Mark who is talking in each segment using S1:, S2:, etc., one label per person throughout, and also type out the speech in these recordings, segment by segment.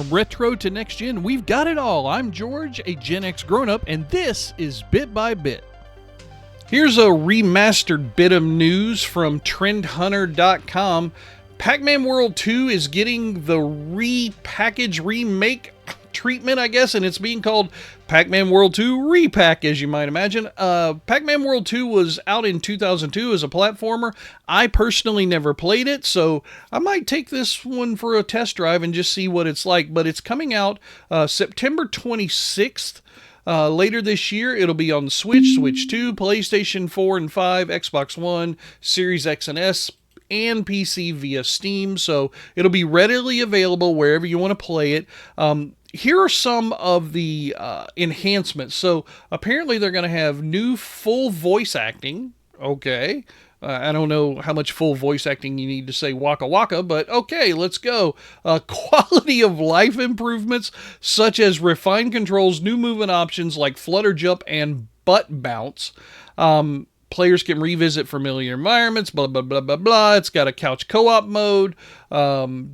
S1: From retro to next gen, we've got it all. I'm George, a Gen X grown-up, and this is Bit by Bit. Here's a remastered bit of news from TrendHunter.com. Pac-Man World 2 is getting the repackage remake treatment, I guess, and it's being called Pac-Man World 2 Re-PAC, as you might imagine. Pac-Man World 2 was out in 2002 as a platformer. I personally never played it, so I might take this one for a test drive and just see what it's like. But it's coming out September 26th. Later this year, it'll be on the Switch, Switch 2, PlayStation 4 and 5, Xbox One, Series X and S, and PC via Steam. So it'll be readily available wherever you want to play it. Here are some of the enhancements. So apparently they're going to have new full voice acting. Okay. I don't know how much full voice acting you need to say waka waka, but okay, let's go. Quality of life improvements, such as refined controls, new movement options like flutter jump and butt bounce. Players can revisit familiar environments, blah, blah, blah, blah, blah. It's got a couch co-op mode.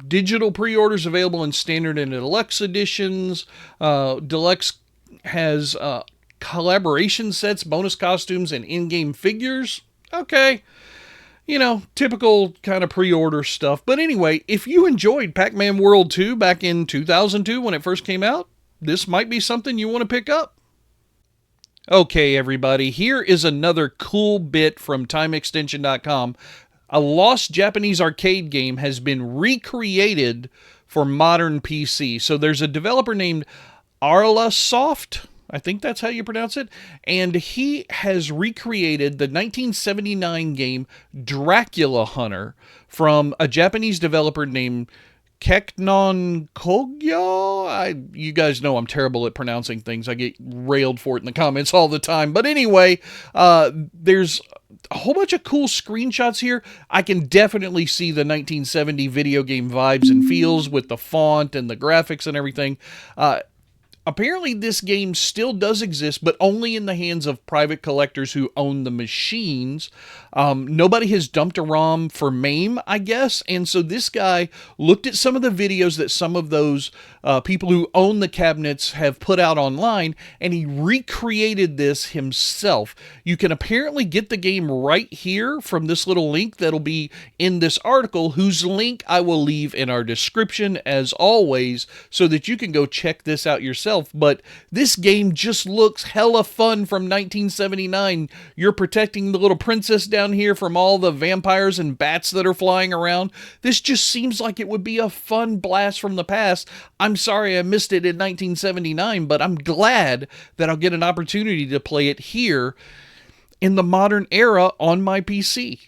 S1: Digital pre-orders available in standard and deluxe editions. Deluxe has collaboration sets, bonus costumes, and in-game figures. Okay. You know, typical kind of pre-order stuff. But anyway, if you enjoyed Pac-Man World 2 back in 2002 when it first came out, this might be something you want to pick up. Okay, everybody, here is another cool bit from TimeExtension.com. A lost Japanese arcade game has been recreated for modern PC. So there's a developer named Arlasoft, I think that's how you pronounce it, and he has recreated the 1979 game Dracula Hunter from a Japanese developer named Keknon Kogyo. You guys know I'm terrible at pronouncing things. I get railed for it in the comments all the time. But anyway, there's a whole bunch of cool screenshots here. I can definitely see the 1970 video game vibes and feels with the font and the graphics and everything. Apparently this game still does exist, but only in the hands of private collectors who own the machines. Nobody has dumped a ROM for MAME, I guess. And so this guy looked at some of the videos that some of those people who own the cabinets have put out online, and he recreated this himself. You can apparently get the game right here from this little link that'll be in this article, whose link I will leave in our description as always, so that you can go check this out yourself. But this game just looks hella fun from 1979. You're protecting the little princess down here from all the vampires and bats that are flying around. This just seems like it would be a fun blast from the past. I'm sorry I missed it in 1979, but I'm glad that I'll get an opportunity to play it here in the modern era on my PC.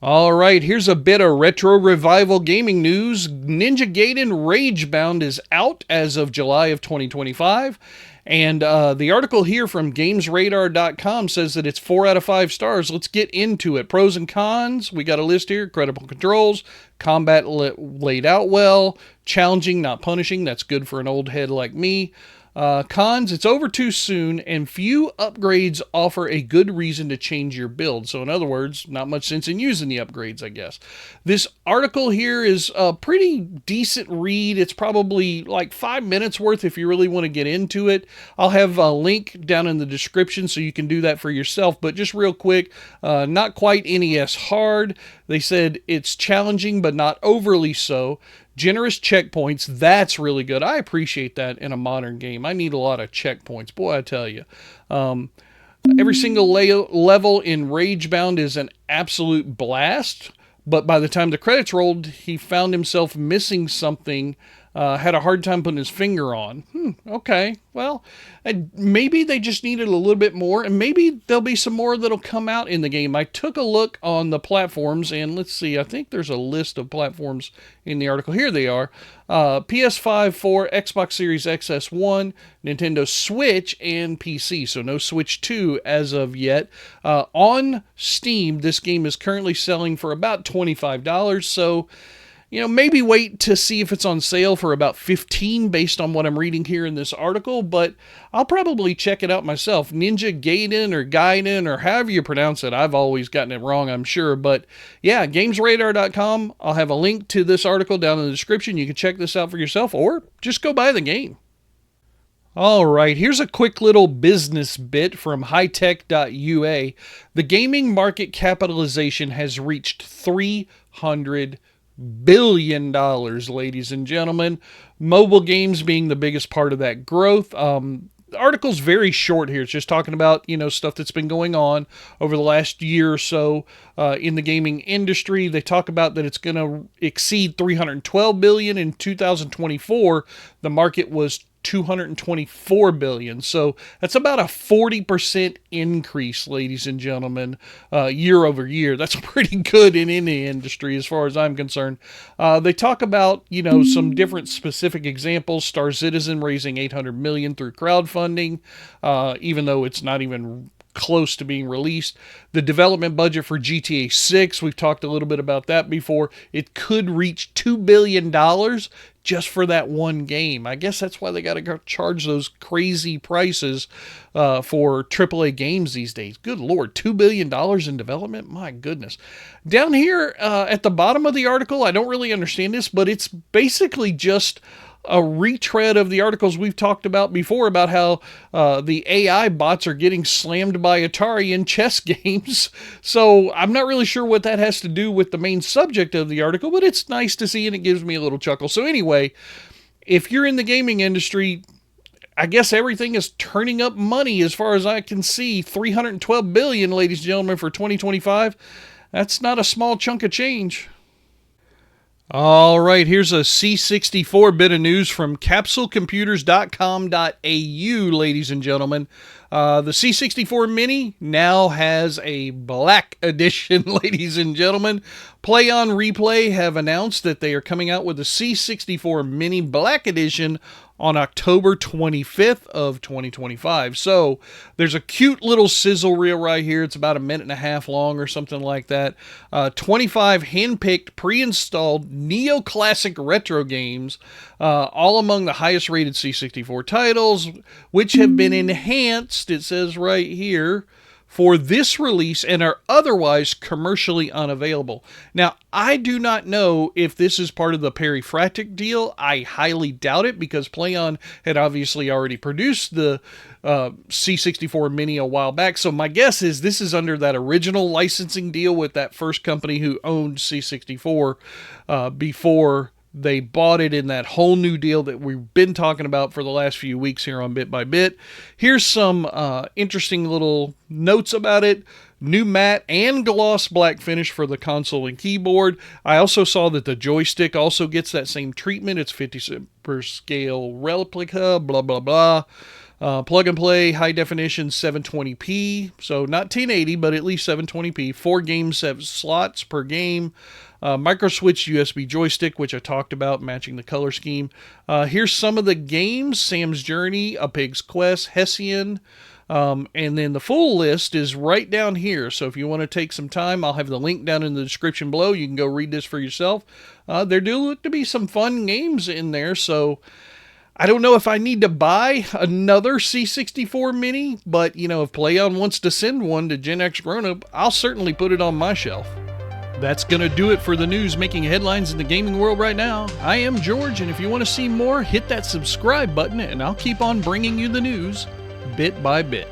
S1: Alright, here's a bit of retro revival gaming news. Ninja Gaiden Ragebound is out as of July of 2025. And the article here from GamesRadar.com says that it's 4 out of 5 stars. Let's get into it. Pros and cons. We got a list here. Credible controls. Combat laid out well. Challenging, not punishing. That's good for an old head like me. Cons, it's over too soon, and few upgrades offer a good reason to change your build. So in other words, not much sense in using the upgrades, I guess. This article here is a pretty decent read. It's probably like 5 minutes worth if you really want to get into it. I'll have a link down in the description so you can do that for yourself. But just real quick, not quite NES hard. They said it's challenging, but not overly so. Generous checkpoints, that's really good. I appreciate that in a modern game. I need a lot of checkpoints. Boy, I tell you. Every single level in Ragebound is an absolute blast. But by the time the credits rolled, he found himself missing something, had a hard time putting his finger on. Okay, well, maybe they just needed a little bit more, and maybe there'll be some more that'll come out in the game. I took a look on the platforms, and let's see, I think there's a list of platforms in the article. Here they are. PS5, 4, Xbox Series XS1, Nintendo Switch, and PC. So no Switch 2 as of yet. On Steam, this game is currently selling for about $25, so maybe wait to see if it's on sale for about 15 based on what I'm reading here in this article, but I'll probably check it out myself. Ninja Gaiden or however you pronounce it. I've always gotten it wrong, I'm sure. But yeah, GamesRadar.com. I'll have a link to this article down in the description. You can check this out for yourself or just go buy the game. All right, here's a quick little business bit from hightech.ua. The gaming market capitalization has reached $300 billion, ladies and gentlemen. Mobile games being the biggest part of that growth. The article's very short here. It's just talking about, stuff that's been going on over the last year or so in the gaming industry. They talk about that it's going to exceed $312 billion in 2024. The market was $224 billion. So that's about a 40% increase, ladies and gentlemen, year over year. That's pretty good in any industry as far as I'm concerned. They talk about, some different specific examples. Star Citizen raising $800 million through crowdfunding, even though it's not even close to being released. The development budget for GTA 6, we've talked a little bit about that before. It could reach $2 billion just for that one game. I guess that's why they got to go charge those crazy prices for AAA games these days. Good Lord, $2 billion in development? My goodness. Down here at the bottom of the article, I don't really understand this, but it's basically just a retread of the articles we've talked about before about how the AI bots are getting slammed by Atari in chess games. So I'm not really sure what that has to do with the main subject of the article, but it's nice to see and it gives me a little chuckle. So anyway, if you're in the gaming industry, I guess everything is turning up money as far as I can see. $312 billion, ladies and gentlemen, for 2025. That's not a small chunk of change. All right, here's a C64 bit of news from capsulecomputers.com.au, ladies and gentlemen. The C64 Mini now has a Black Edition, ladies and gentlemen. PLAION Replay have announced that they are coming out with the C64 Mini Black Edition on October 25th of 2025. So there's a cute little sizzle reel right here. It's about a minute and a half long or something like that. 25 hand-picked, pre-installed neoclassic retro games, all among the highest rated C64 titles, which have been enhanced, it says right here, for this release and are otherwise commercially unavailable. Now, I do not know if this is part of the Perifractic deal. I highly doubt it because PLAION had obviously already produced the C64 Mini a while back. So my guess is this is under that original licensing deal with that first company who owned C64 before they bought it in that whole new deal that we've been talking about for the last few weeks here on Bit by Bit. Here's some interesting little notes about it. New matte and gloss black finish for the console and keyboard. I also saw that the joystick also gets that same treatment. It's 50 per scale replica, blah, blah, blah. Plug and play, high definition, 720p. So not 1080, but at least 720p. 4 game slots per game. Micro switch USB joystick, which I talked about, matching the color scheme. Here's some of the games: Sam's Journey, A Pig's Quest, Hessian, and then the full list is right down here. So if you want to take some time, I'll have the link down in the description below. You can go read this for yourself. There do look to be some fun games in there, so I don't know if I need to buy another C64 Mini, but, if PLAION wants to send one to GenXGrownUp, I'll certainly put it on my shelf. That's going to do it for the news making headlines in the gaming world right now. I am George, and if you want to see more, hit that subscribe button, and I'll keep on bringing you the news bit by bit.